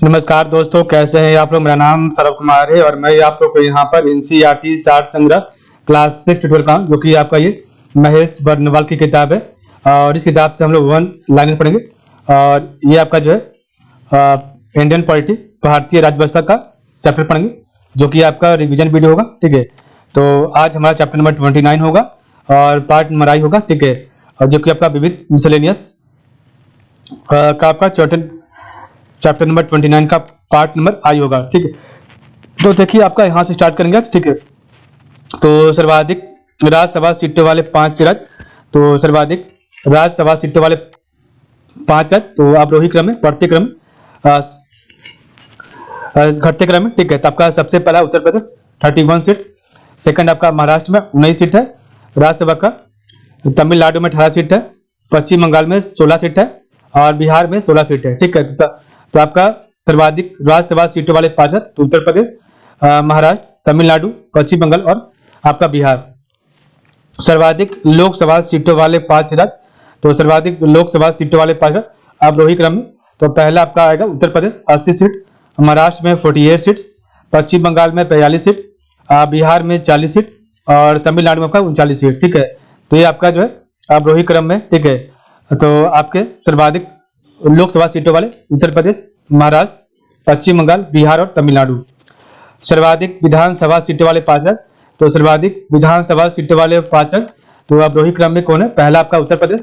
नमस्कार दोस्तों, कैसे हैं आप लोग। मेरा नाम सरव कुमार है और मैं आप लोग को यहाँ पर एनसीईआरटी साठ संग्रह क्लास 6 ट्यूटोरियल का जो कि आपका ये महेश बर्नवाल की किताब है। और इस किताब से हम लोग वन लाइनर पढ़ेंगे। और ये आपका जो है इंडियन पॉलिटी, भारतीय राज्य व्यवस्था का चैप्टर पढ़ेंगे, जो कि आपका रिविजन वीडियो होगा। ठीक है, तो आज हमारा चैप्टर नंबर 29 होगा और पार्ट नंबर आई होगा। ठीक है, और जो कि आपका विविध मिसलेनियस का आपका चैप्टर नंबर 29 का पार्ट नंबर आई होगा। ठीक है, तो देखिए आपका यहाँ से स्टार्ट करेंगे। ठीक है, तो सर्वाधिक राज्यसभा सीटों वाले 5 राज्य, तो सर्वाधिक राज्यसभा सीटों वाले 5 राज्य, तो आरोही क्रम में, बढ़ते क्रम में, घटते क्रम में। ठीक है, तो आपका सबसे पहला उत्तर प्रदेश 31 सीट, सेकंड आपका महाराष्ट्र में 19 सीट है राज्यसभा का, तमिलनाडु में 18 सीट है, पश्चिम बंगाल में 16 सीट है और बिहार में 16 सीट है। ठीक है, तो आपका सर्वाधिक राज्यसभा सीटों वाले 5 राज्य, तो उत्तर प्रदेश, महाराष्ट्र, तमिलनाडु, पश्चिम बंगाल और आपका बिहार। सर्वाधिक लोकसभा सीटों वाले 5 राज्य, तो सर्वाधिक लोकसभा सीटों वाले 5 राज्य आरोही क्रम में, तो पहला आपका आएगा उत्तर प्रदेश 80 सीट, महाराष्ट्र में 48 सीट, पश्चिम बंगाल में 43 सीट, बिहार में 40 सीट और तमिलनाडु में आपका 39 सीट। ठीक है, तो ये आपका जो है आरोही क्रम में। ठीक है, तो आपके सर्वाधिक लोकसभा सीटों वाले उत्तर प्रदेश, महाराष्ट्र, पश्चिम बंगाल, बिहार और तमिलनाडु। सर्वाधिक विधानसभा सीटों वाले 5 राज्य, तो सर्वाधिक विधानसभा सीटों वाले 5 राज्य, तो आरोही क्रम में कौन है। पहला आपका Uttar Pradesh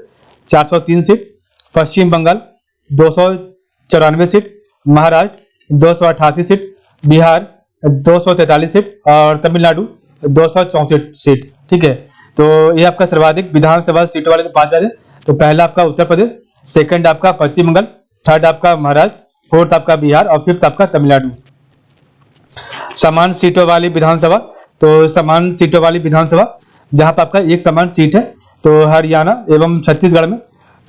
403 seat, Paschim Bangal 294 seat, Maharashtra 288 seat, Bihar 243 seat और तमिलनाडु 264 सीट। ठीक है, तो ये आपका सर्वाधिक विधानसभा सीटों वाले 5 राज्य, तो पहला आपका उत्तर प्रदेश, सेकंड आपका पश्चिम बंगाल, थर्ड आपका महाराष्ट्र, फोर्थ आपका बिहार और फिफ्थ आपका तमिलनाडु। समान सीटों वाली विधानसभा, तो समान सीटों वाली विधानसभा जहां पर आपका एक समान सीट है, तो हरियाणा एवं छत्तीसगढ़ में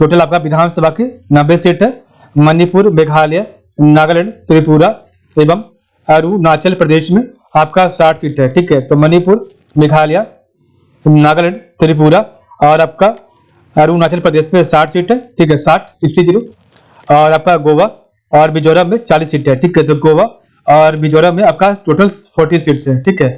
टोटल आपका विधानसभा की 90 सीट है। मणिपुर, मेघालय, नागालैंड, त्रिपुरा एवं अरुणाचल प्रदेश में आपका 60 सीट है। ठीक है, तो मणिपुर, मेघालय, नागालैंड, त्रिपुरा और आपका अरुणाचल प्रदेश में 60 सीट है। ठीक है, 60 और आपका गोवा और मिजोरम में 40 सीट है। ठीक है, तो गोवा और मिजोरम में आपका टोटल 40 सीट्स है। ठीक है,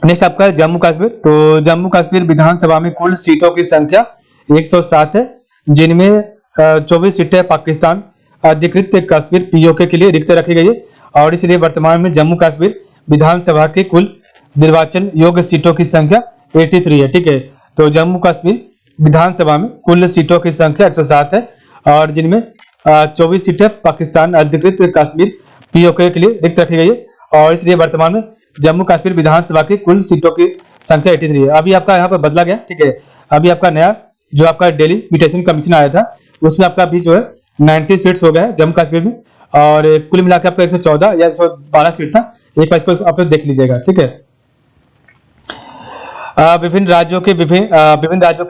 नेक्स्ट आपका जम्मू कश्मीर, तो जम्मू कश्मीर विधानसभा में कुल सीटों की संख्या 107 है, जिनमें 24 सीटें पाकिस्तान अधिकृत कश्मीर पीओके के लिए रिक्त रखी गई है और इसलिए वर्तमान में जम्मू कश्मीर विधानसभा की कुल निर्वाचन योग्य सीटों की संख्या 83 है। ठीक है, तो जम्मू कश्मीर विधानसभा में कुल सीटों की संख्या 107 है और जिनमें 24 सीटें पाकिस्तान अधिकृत कश्मीर पीओके के लिए रिक्त रखी गई है और इसलिए वर्तमान में जम्मू कश्मीर विधानसभा की कुल सीटों की संख्या 83 है। अभी आपका यहाँ पर बदला गया। ठीक है, अभी आपका नया जो आपका डेलिमिटेशन कमीशन आया था उसमें आपका अभी जो है 90 सीट्स हो गया है जम्मू कश्मीर में और कुल मिलाकर आपका 114 या 112 सीट था। एक बार इसको आप देख लीजिएगा। ठीक है, विभिन्न राज्यों के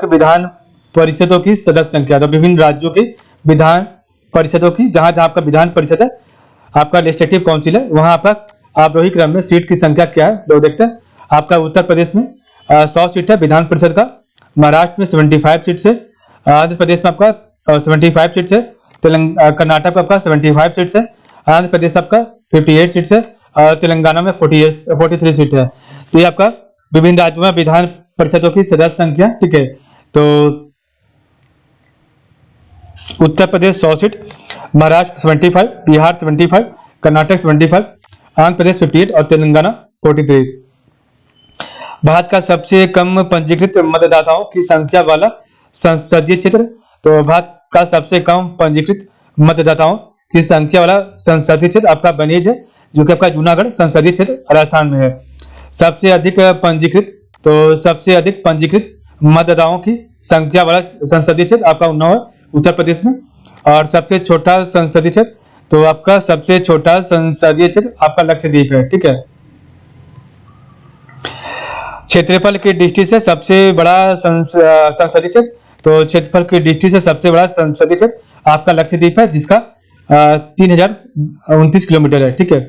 विधान परिषदों की सदस्य संख्या, तो विभिन्न राज्यों के विधान परिषदों की जहां जहां आपका विधान परिषद है, आपका लेजिस्लेटिव काउंसिल है, वहां आपका आरोही क्रम में सीट की संख्या क्या है तो देखते हैं। आपका उत्तर प्रदेश में 100 सीट है विधान परिषद का, महाराष्ट्र में 75 सीट है, आंध्र प्रदेश में आपका 75 सीट है, कर्नाटक में आपका 75 सीट है, आंध्र प्रदेश आपका 58 सीट है और तेलंगाना में 43 सीट है। तो ये आपका विभिन्न राज्यों में विधान परिषदों की सदस्य संख्या। ठीक है, तो उत्तर प्रदेश 100 सीट, महाराष्ट्र 75, बिहार 75, कर्नाटक 75, आंध्र प्रदेश 58 और तेलंगाना 43। भारत का सबसे कम पंजीकृत मतदाताओं की संख्या वाला संसदीय क्षेत्र, तो भारत का सबसे कम पंजीकृत मतदाताओं की संख्या वाला संसदीय क्षेत्र आपका बनीज है, जो कि आपका जूनागढ़ संसदीय क्षेत्र राजस्थान में है। सबसे अधिक पंजीकृत मतदाताओं की संख्या वाला संसदीय क्षेत्र आपका उन्नाव है उत्तर प्रदेश में। और सबसे छोटा संसदीय क्षेत्र, तो आपका सबसे छोटा संसदीय क्षेत्र आपका लक्षद्वीप है। ठीक है, क्षेत्रफल की दृष्टि से सबसे बड़ा संसदीय क्षेत्र, तो क्षेत्रफल की दृष्टि से सबसे बड़ा संसदीय क्षेत्र आपका लक्षद्वीप है, जिसका 3029 किलोमीटर है। ठीक है,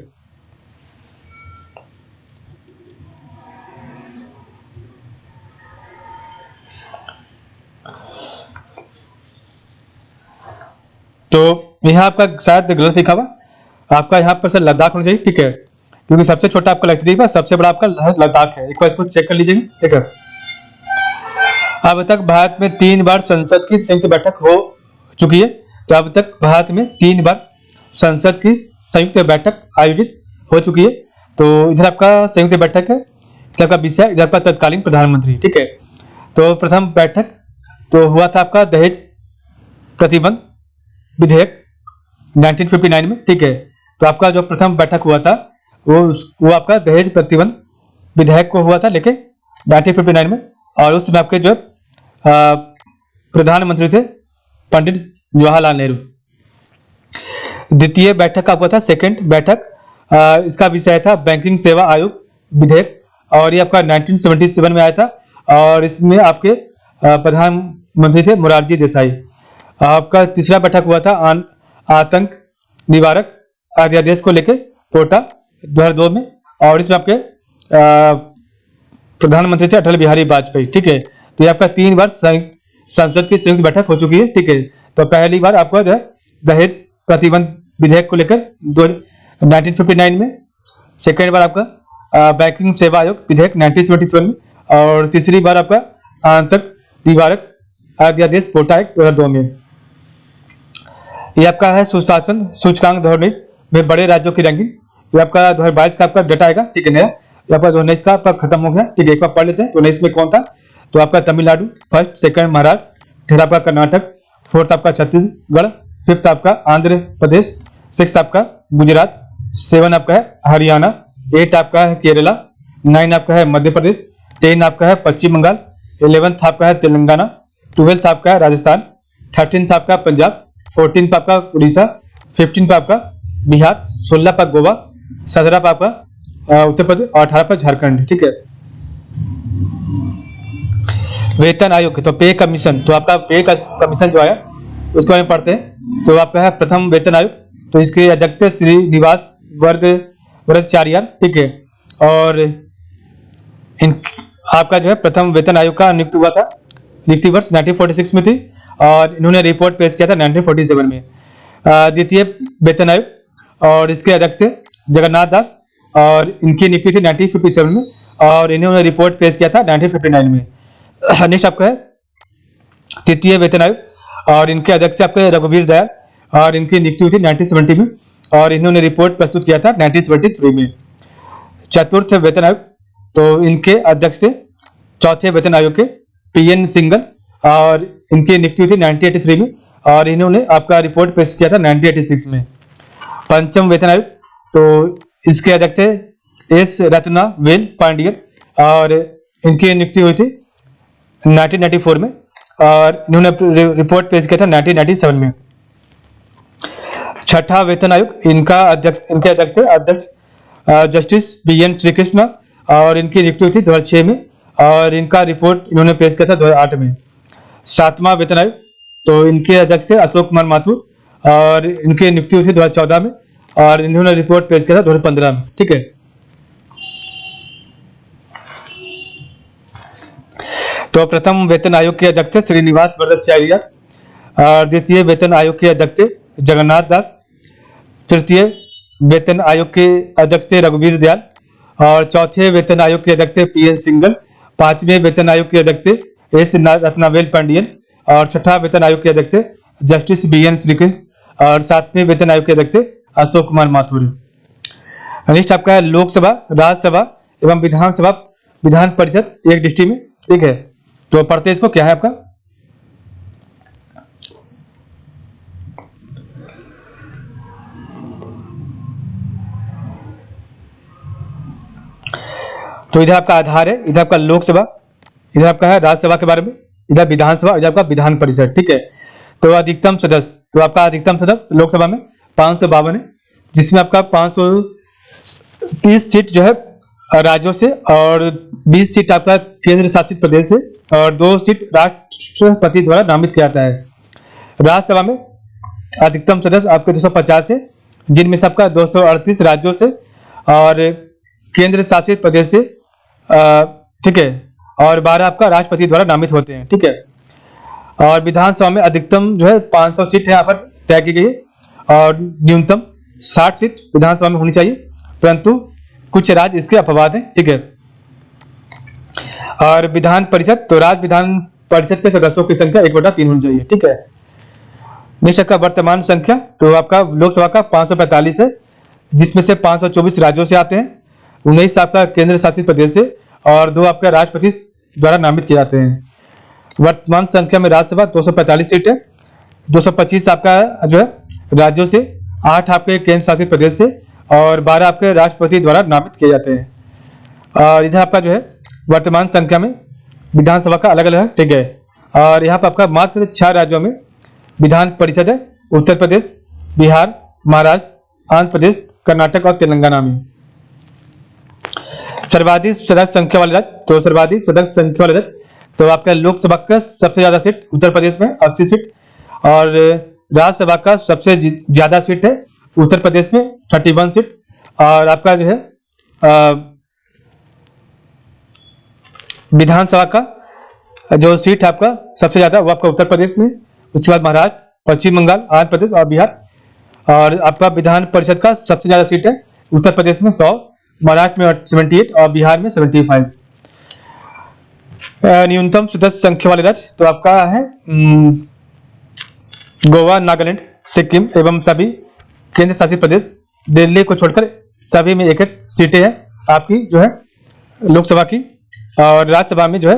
तो यहाँ आपका शायद गलत लिखा हुआ, आपका यहाँ पर सर लद्दाख होना चाहिए, ठीक है, क्योंकि सबसे छोटा आपका लक्षद्वीप है, सबसे बड़ा आपका लद्दाख है। एक बार इसको चेक कर लीजिएगा, ठीक है। अब तक भारत में 3 बार संसद की संयुक्त बैठक हो चुकी है। तो अब तक भारत में 3 बार संसद की संयुक्त बैठक आयोजित हो चुकी है। तो इधर आपका संयुक्त बैठक है, इधर आपका विषय, इधर आपका तत्कालीन प्रधानमंत्री, ठीक है। तो प्रथम बैठक तो हुआ था आपका दहेज प्रतिबंध विधेयक 1959 में, ठीक है। तो आपका जो प्रथम बैठक हुआ था वो आपका दहेज प्रतिबंध विधेयक को हुआ था, लेकिन 1959 में, और उस समय आपके जो प्रधानमंत्री थे पंडित जवाहरलाल नेहरू। द्वितीय बैठक का हुआ था सेकंड बैठक, इसका विषय था बैंकिंग सेवा आयोग विधेयक, और ये आपका 1977 में आया था, और इसमें आपके प्रधानमंत्री थे मोरारजी देसाई। आपका तीसरा बैठक हुआ था आतंक निवारक अध्यादेश को लेकर कोटा 2002 में, और इसमें आपके प्रधानमंत्री थे अटल बिहारी वाजपेयी, ठीक है। तो ये आपका 3 बार संसद की संयुक्त बैठक हो चुकी है, ठीक है। तो पहली बार आपका जो है दहेज प्रतिबंध विधेयक को लेकर 1959 में, सेकेंड बार आपका बैंकिंग सेवा आयोग विधेयक 1977 में, और तीसरी बार आपका आतंक निवारक अध्यादेश कोटा एक्ट 2002 में। ये आपका है सुशासन सूचकांक 2019 में बड़े राज्यों की रैंकिंग। ये आपका 2022 का आपका डेटा आएगा, ठीक है। नया ये आपका 2019 का आपका खत्म हो गया, ठीक है। एक बार पढ़ लेते हैं 2019 में कौन था। तो आपका Tamil Nadu first, second Maharashtra, third आपका कर्नाटक, फोर्थ आपका छत्तीसगढ़, फिफ्थ आपका आंध्र प्रदेश, सिक्स आपका गुजरात, 7 आपका है हरियाणा, 8 आपका है केरला, 9 आपका है मध्य प्रदेश, 10 आपका है पश्चिम बंगाल, 11th आपका है तेलंगाना, 12th आपका है राजस्थान, 13th आपका पंजाब, 14th आपका उड़ीसा, 15th आपका बिहार, 16 पर गोवा, 17 पर आपका उत्तर प्रदेश, और 18 पर झारखंड, ठीक है। वेतन आयोग, तो पे कमीशन, तो आपका पे कमीशन जो आया उसको हम पढ़ते हैं। तो आपका है प्रथम वेतन आयोग, तो इसके अध्यक्ष थे श्रीनिवास वरदचार्य, ठीक है। और आपका जो है प्रथम वेतन आयोग का नियुक्त हुआ था, नियुक्ति वर्ष 1946 में थी, और इन्होंने रिपोर्ट पेश किया था 1947 में। द्वितीय वेतन आयोग, और इसके अध्यक्ष थे जगन्नाथ दास, और इनकी नियुक्ति थी 1957 में, और इन्होंने रिपोर्ट पेश किया था 1959 में। नेक्स्ट आपका है तृतीय वेतन आयोग, और इनके अध्यक्ष थे आपके रघुवीर दयाल, और इनकी नियुक्ति हुई थी 1970 में, और इन्होंने रिपोर्ट प्रस्तुत किया था 1973 में। चतुर्थ वेतन आयोग, तो इनके अध्यक्ष थे चौथे वेतन आयोग के PN सिंगल, और इनकी नियुक्ति हुई थी 1983 में, और इन्होंने आपका रिपोर्ट पेश किया था 1986 में। पंचम वेतन आयोग, तो इसके अध्यक्ष थे S रत्नावेल पांडियन, और इनकी नियुक्ति हुई थी 1994 में, और इन्होंने रिपोर्ट पेश किया था 1997 में। छठा वेतन आयोग, इनके अध्यक्ष थे जस्टिस BN श्रीकृष्ण, और इनकी नियुक्ति हुई थी 2006 में, और इनका रिपोर्ट इन्होंने पेश किया था 2008 में। सातवां वेतन आयोग, तो इनके अध्यक्ष थे अशोक कुमार माथुर, और इनकी नियुक्ति हुई थी 2014 में, और इन्होंने रिपोर्ट पेश किया था 2015 में, ठीक है। तो प्रथम वेतन आयोग के अध्यक्ष थे श्रीनिवास वरदचार्य, और द्वितीय वेतन आयोग के अध्यक्ष थे जगन्नाथ दास, तृतीय वेतन आयोग के अध्यक्ष थे रघुवीर दयाल, और चौथे वेतन आयोग के अध्यक्ष थे PN सिंगल, पांचवें वेतन आयोग के अध्यक्ष थे S रत्नावेल पांडियन, और छठा वेतन आयोग के अध्यक्ष थे जस्टिस BN श्रीकृष्ण, और सातवें वेतन आयोग के अध्यक्ष थे अशोक कुमार माथुर। नेक्स्ट आपका है लोकसभा, राज्यसभा एवं विधानसभा विधान परिषद एक डिस्ट्रिक्ट में, ठीक है। तो पढ़ते इसको, क्या है आपका तो इधर आपका आधार है, इधर आपका लोकसभा, इधर आपका है राज्यसभा के बारे में, इधर विधानसभा, इधर आपका विधान परिषद, ठीक है। तो अधिकतम सदस्य, तो आपका अधिकतम सदस्य लोकसभा में 552 है, जिसमें आपका 530 सीट जो है राज्यों से, और 20 सीट आपका केंद्र शासित प्रदेश से, और 2 सीट राष्ट्रपति द्वारा नामित किया जाता है। राज्यसभा में अधिकतम सदस्य आपके 250 है, जिनमें से आपका 238 राज्यों से और केंद्र शासित प्रदेश से, ठीक है, और 12 आपका राष्ट्रपति द्वारा नामित होते हैं, ठीक है। और विधानसभा में अधिकतम जो है 500 सीट यहाँ पर तय की गई है, और न्यूनतम 60 सीट विधानसभा में होनी चाहिए, परंतु कुछ राज्य इसके अपवाद हैं, ठीक है। और विधान परिषद, तो राज्य विधान परिषद के सदस्यों की संख्या 1/3 होनी चाहिए, ठीक है। नेक्स्ट आपका वर्तमान संख्या, तो आपका लोकसभा का 545 है, जिसमें से 524 राज्यों से आते हैं, 19 आपका केंद्र शासित प्रदेश से और 2 आपका राष्ट्रपति द्वारा नामित किए जाते हैं। वर्तमान संख्या में राज्यसभा 245 सीट है, 225 आपका जो है राज्यों से, 8 आपके केंद्र शासित प्रदेश से और 12 आपके राष्ट्रपति द्वारा नामित किए जाते हैं। और इधर आपका जो है वर्तमान संख्या में विधानसभा का अलग अलग है, ठीक है। और यहाँ पर आपका मात्र 6 राज्यों में विधान परिषद है, उत्तर प्रदेश, बिहार, महाराष्ट्र, आंध्र प्रदेश, कर्नाटक और तेलंगाना में। सर्वाधिक सदस्य संख्या वाले राज्य, तो सर्वाधिक सदस्य संख्या वाले राज्य, तो आपका लोकसभा का सबसे ज्यादा सीट उत्तर प्रदेश में 80 सीट और राज्यसभा का सबसे ज्यादा सीट है उत्तर प्रदेश में 31 सीट। और आपका जो है विधानसभा का जो सीट है आपका सबसे ज्यादा वो आपका उत्तर प्रदेश में, उसके बाद महाराष्ट्र, पश्चिम बंगाल, आंध्र प्रदेश और बिहार। और आपका विधान परिषद का सबसे ज्यादा सीट है उत्तर प्रदेश में 100, महाराष्ट्र में 78 और बिहार में 75। न्यूनतम सदस्य संख्या वाले राज्य, तो आपका है गोवा, नागालैंड, सिक्किम एवं सभी केंद्र शासित प्रदेश, दिल्ली को छोड़कर सभी में 1-1 सीटें हैं आपकी जो है लोकसभा की। और राज्यसभा में जो है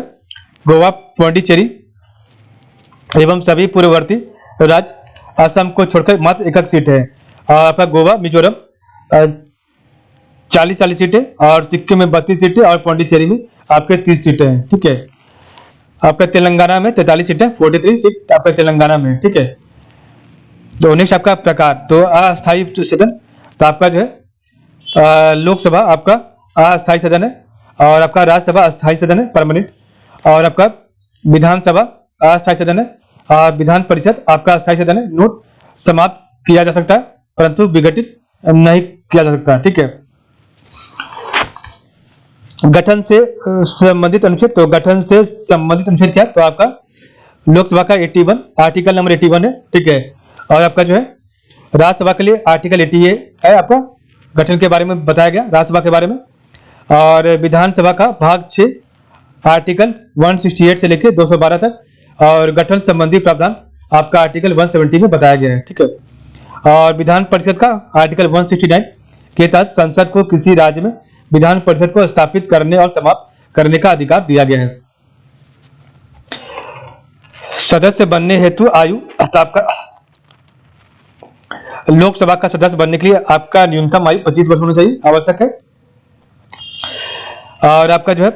गोवा, पांडिचेरी एवं सभी पूर्ववर्ती राज्य, असम को छोड़कर मात्र 1-1 सीट है। और आपका गोवा, मिजोरम 40 सीटें और सिक्किम में 32 सीटें और पांडिचेरी में आपके 30 सीटें हैं, ठीक है। आपका तेलंगाना में 43 सीटें, 43 सीट आपका तेलंगाना में, ठीक है। तो नेक्स्ट आपका प्रकार, तो अस्थायी सदन, तो आपका जो है लोकसभा आपका अस्थायी सदन है और आपका राज्यसभा अस्थायी सदन है, परमानेंट। और आपका विधानसभा अस्थायी सदन है और विधान परिषद आपका अस्थायी सदन है। नोट, समाप्त किया जा सकता है परंतु विघटित नहीं किया जा सकता, ठीक है। गठन से संबंधित अनुच्छेद, तो गठन से संबंधित अनुच्छेद क्या है, तो आपका लोकसभा का 81 आर्टिकल नंबर 81 है, ठीक है। और आपका जो है राज्यसभा के लिए आर्टिकल 88 है, आपका गठन के बारे में बताया गया राज्यसभा के बारे में। और विधानसभा का भाग 6 आर्टिकल 168 से लेकर 212 तक और गठन संबंधी प्रावधान आपका आर्टिकल 170 में बताया गया है, ठीक है। और विधान परिषद का आर्टिकल 169 के तहत संसद को किसी राज्य में विधान परिषद को स्थापित करने और समाप्त करने का अधिकार दिया गया है। सदस्य बनने हेतु आयु, तो आपका लोकसभा का सदस्य बनने के लिए आपका न्यूनतम आयु 25 वर्ष होना चाहिए, आवश्यक है। और आपका जो है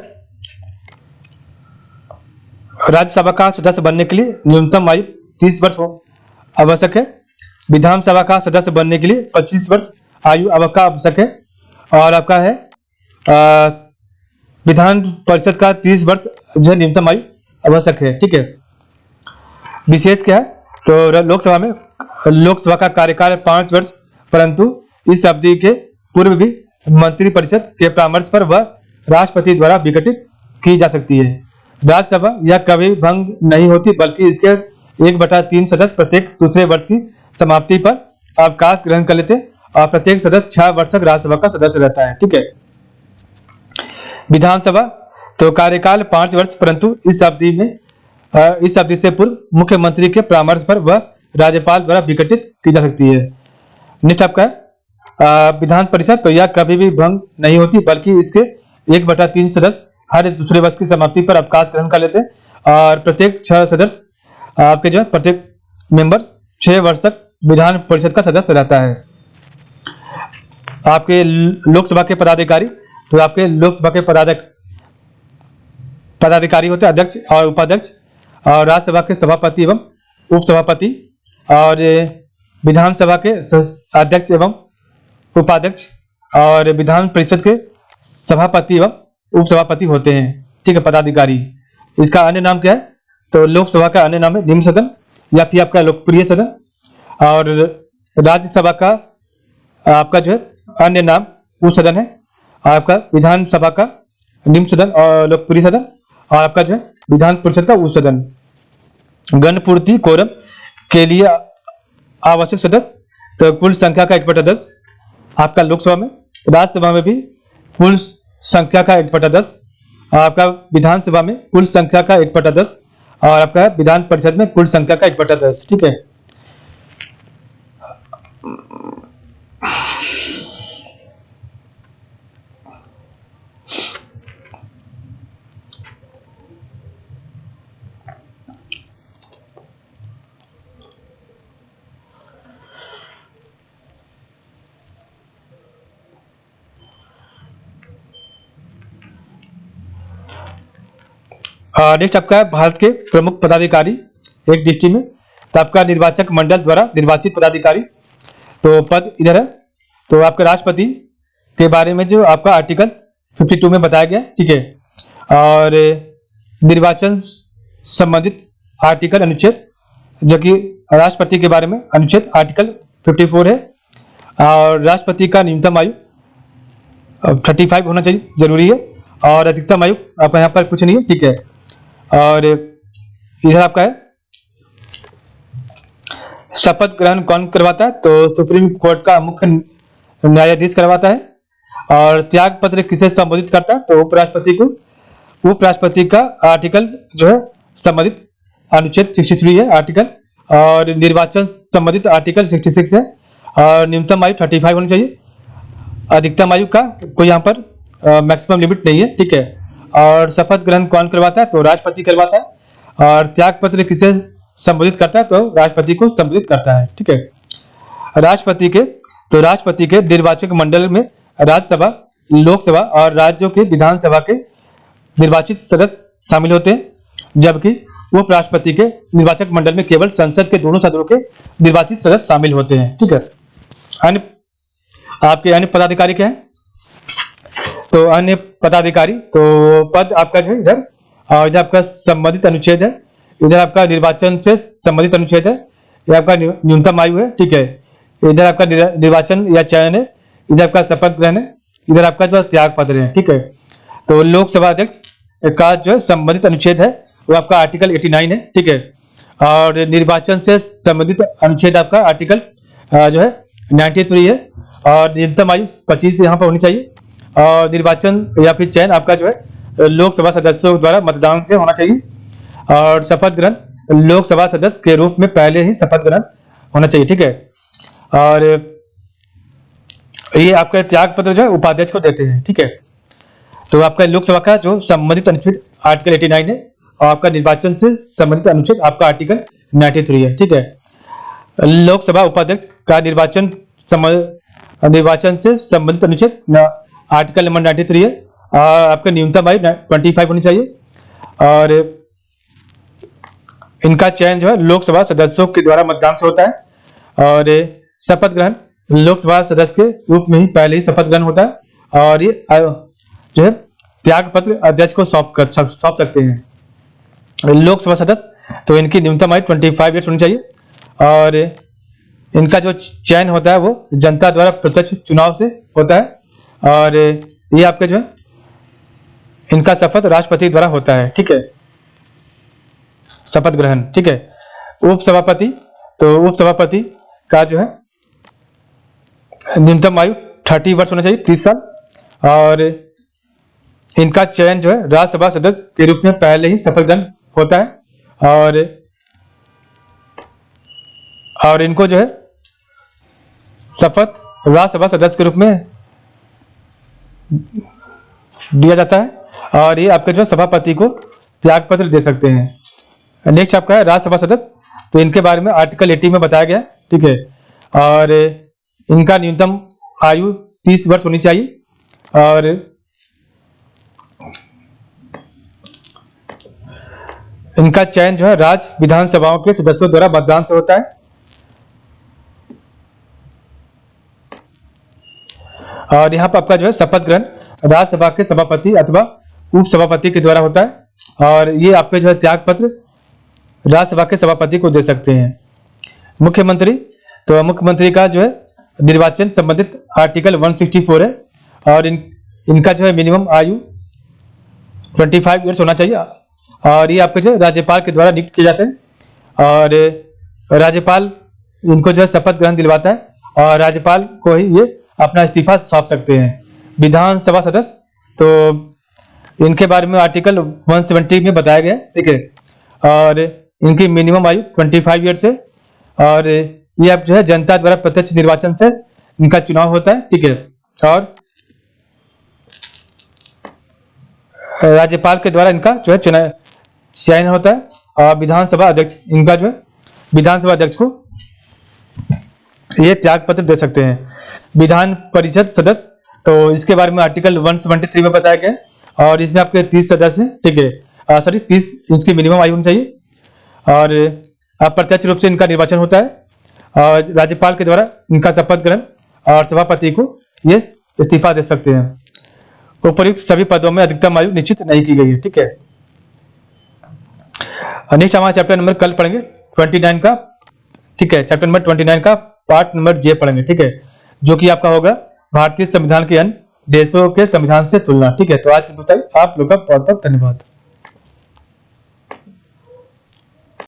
राज्यसभा का सदस्य बनने के लिए न्यूनतम आयु 30 वर्ष हो आवश्यक है। विधानसभा का सदस्य बनने के लिए 25 वर्ष आयु का आवश्यक है। और आपका है विधान परिषद का 30 वर्ष जो है न्यूनतम आयु आवश्यक है, ठीक है। विशेष क्या है, तो लोकसभा का कार्यकाल 5 वर्ष, परंतु इस अवधि के पूर्व भी मंत्रिपरिषद के परामर्श पर वह राष्ट्रपति द्वारा विघटित की जा सकती है। राज्यसभा यह कभी भंग नहीं होती, बल्कि इसके 1/3 सदस्य प्रत्येक दूसरे वर्ष की समाप्ति पर अवकाश ग्रहण कर लेते और प्रत्येक सदस्य 6 वर्ष तक राज्यसभा का सदस्य रहता है, ठीक है। विधानसभा तो कार्यकाल 5 वर्ष, परंतु इस अवधि से पूर्व मुख्यमंत्री के परामर्श पर वह राज्यपाल द्वारा विघटित की जा सकती है। नेक्स्ट आपका विधान परिषद, तो यह कभी भी भंग नहीं होती, बल्कि इसके 1/3 सदस्य हर दूसरे वर्ष की समाप्ति पर अवकाश ग्रहण कर लेते हैं और प्रत्येक 6 सदस्य आपके जो है प्रत्येक मेंबर 6 वर्ष तक विधान परिषद का सदस्य रहता है। आपके लोकसभा के पदाधिकारी, तो आपके लोकसभा के पदाधिकारी होते हैं अध्यक्ष और उपाध्यक्ष, और राज्यसभा के सभापति एवं उपसभापति, और विधानसभा के अध्यक्ष एवं उपाध्यक्ष, और विधान परिषद के सभापति एवं उपसभापति होते हैं, ठीक है, पदाधिकारी। इसका अन्य नाम क्या है, तो लोकसभा का अन्य नाम है निम्न सदन या फिर आपका लोकप्रिय सदन, और राज्यसभा का आपका जो है अन्य नाम उच्च सदन है, आपका विधानसभा का निम्न सदन और लोकप्रिय सदन, और आपका जो है विधान परिषद का उच्च सदन। गणपूर्ति कोरम के लिए आवश्यक सदस्य तो कुल संख्या का 1/10 आपका लोकसभा में, राज्यसभा में भी कुल संख्या का 1/10, आपका विधानसभा में कुल संख्या का 1/10 और आपका विधान परिषद में कुल संख्या का 1/10। ठीक है। नेक्स्ट आपका है भारत के प्रमुख पदाधिकारी एक डिस्ट्रिक्ट में। तो आपका निर्वाचक मंडल द्वारा निर्वाचित पदाधिकारी, तो पद इधर है। तो आपके राष्ट्रपति के बारे में जो आपका आर्टिकल 52 में बताया गया। ठीक है। और निर्वाचन संबंधित आर्टिकल अनुच्छेद, जो कि राष्ट्रपति के बारे में अनुच्छेद आर्टिकल 54 है। और राष्ट्रपति का न्यूनतम आयु 35 होना चाहिए, जरूरी है। और अधिकतम आयु आपका यहाँ पर कुछ नहीं है। ठीक है। और इधर आपका है शपथ ग्रहण कौन करवाता है, तो सुप्रीम कोर्ट का मुख्य न्यायाधीश करवाता है। और त्याग पत्र किसे संबोधित करता है, तो उपराष्ट्रपति को। उपराष्ट्रपति का आर्टिकल जो है संबंधित अनुच्छेद 63 है आर्टिकल। और निर्वाचन संबंधित आर्टिकल 66 है। और न्यूनतम आयु 35 होनी चाहिए। अधिकतम आयु का कोई यहाँ पर मैक्सिमम लिमिट नहीं है। ठीक है। और शपथ ग्रहण कौन करवाता है, तो राष्ट्रपति करवाता है। और त्याग पत्र किसे संबोधित करता है, तो राष्ट्रपति को संबोधित करता है। ठीक है। राष्ट्रपति के निर्वाचक मंडल में राज्यसभा, लोकसभा और राज्यों के विधानसभा के निर्वाचित सदस्य शामिल होते हैं, जबकि उपराष्ट्रपति के निर्वाचक मंडल में केवल संसद के दोनों सदनों के निर्वाचित सदस्य शामिल होते हैं। ठीक है। अन्य आपके अन्य पदाधिकारी क्या है, तो अन्य पदाधिकारी, तो पद आपका जो है इधर, और इधर आपका संबंधित अनुच्छेद है। इधर आपका निर्वाचन से संबंधित अनुच्छेद है। यह आपका न्यूनतम आयु है। ठीक है। इधर आपका निर्वाचन या चयन है। इधर आपका शपथ ग्रहण है। इधर आपका जो त्याग पत्र है। ठीक है। तो लोकसभा अध्यक्ष का जो संबंधित अनुच्छेद है वो आपका आर्टिकल 89 है। ठीक है। और निर्वाचन से संबंधित अनुच्छेद आपका आर्टिकल जो है 93 है। और न्यूनतम आयु 25 यहाँ पर होनी चाहिए। और निर्वाचन या फिर चयन आपका जो है लोकसभा सदस्यों द्वारा मतदान से होना चाहिए। और शपथ ग्रहण लोकसभा सदस्य के रूप में पहले ही शपथ ग्रहण होना चाहिए। ठीक है। और ये आपका त्याग पत्र जो है उपाध्यक्ष को देते हैं। ठीक है। तो आपका लोकसभा का जो संबंधित अनुच्छेद आर्टिकल 89 है और आपका निर्वाचन से संबंधित अनुच्छेद आपका आर्टिकल 93 है। ठीक है। लोकसभा उपाध्यक्ष का निर्वाचन से संबंधित अनुच्छेद आर्टिकल नंबर 93 है। और आपका न्यूनतम आयु 25 होनी चाहिए। और इनका चयन जो है लोकसभा सदस्यों के द्वारा मतदान से होता है। और शपथ ग्रहण लोकसभा सदस्य के रूप में ही पहले ही शपथ ग्रहण होता है। और ये जो है त्याग पत्र अध्यक्ष को सौंप सकते हैं लोकसभा सदस्य। तो इनकी न्यूनतम आयु 25 ईयर्स होनी चाहिए। और इनका जो चयन होता है वो जनता द्वारा प्रत्यक्ष चुनाव से होता है। और ये आपके जो है इनका शपथ राष्ट्रपति द्वारा होता है। ठीक है। शपथ ग्रहण। ठीक है। उपसभापति, तो उपसभापति का जो है न्यूनतम आयु 30 वर्ष होना चाहिए, 30 साल। और इनका चयन जो है राज्यसभा सदस्य के रूप में पहले ही शपथ ग्रहण होता है। और इनको जो है शपथ राज्यसभा सदस्य के रूप में दिया जाता है। और ये आपके जो सभापति को त्याग पत्र दे सकते हैं। नेक्स्ट आपका है राज्यसभा सदस्य। तो इनके बारे में आर्टिकल 80 में बताया गया। ठीक है। और इनका न्यूनतम आयु 30 वर्ष होनी चाहिए। और इनका चयन जो है राज्य विधानसभाओं के सदस्यों द्वारा मतदान से होता है। और यहाँ पर आपका जो है शपथ ग्रहण राज्यसभा के सभापति अथवा उपसभापति के द्वारा होता है। और ये आपके जो है त्याग पत्र राज्यसभा के सभापति को दे सकते हैं। मुख्यमंत्री, तो मुख्यमंत्री का जो है निर्वाचन संबंधित आर्टिकल 164 है। और इनका जो है मिनिमम आयु 25 ईयर्स होना चाहिए। और ये आपके जो राज्यपाल के द्वारा नियुक्त किए जाते हैं। और राज्यपाल इनको जो है शपथ ग्रहण दिलवाता है। और राज्यपाल को ही ये अपना इस्तीफा सौंप सकते हैं। विधानसभा सदस्य, तो इनके बारे में आर्टिकल 170 में बताया गया है, ठीक है। और इनकी मिनिमम आयु 25 ईयर्स है, और ये अब जो है जनता द्वारा प्रत्यक्ष निर्वाचन से इनका चुनाव होता है, ठीक है। और राज्यपाल के द्वारा इनका जो है चयन होता है, और विधानसभा अध्यक्ष इनका जो है विधानसभा अध्यक्ष को ये त्याग पत्र दे सकते हैं। विधान परिषद सदस्य, तो इसके बारे में आर्टिकल 173 में बताया गया है, और इसमें आपके 30 सदस्य हैं, ठीक है। सॉरी 30 इसकी मिनिमम आयु होनी चाहिए, और अप्रत्यक्ष रूप से इनका निर्वाचन होता है, और राज्यपाल के द्वारा इनका शपथ ग्रहण और सभापति को ये इस्तीफा दे सकते हैं। उपर्युक्त सभी पदों में अधिकतम आयु निश्चित नहीं की गई है, ठीक है। नेक्स्ट हमारा चैप्टर नंबर कल पढ़ेंगे 29 का, ठीक है। चैप्टर नंबर 29 का पार्ट नंबर जे पढ़ेंगे, ठीक है, जो कि आपका होगा भारतीय संविधान के अन्य देशों के संविधान से तुलना, ठीक है। तो आज की बताइए आप लोग का बहुत बहुत धन्यवाद।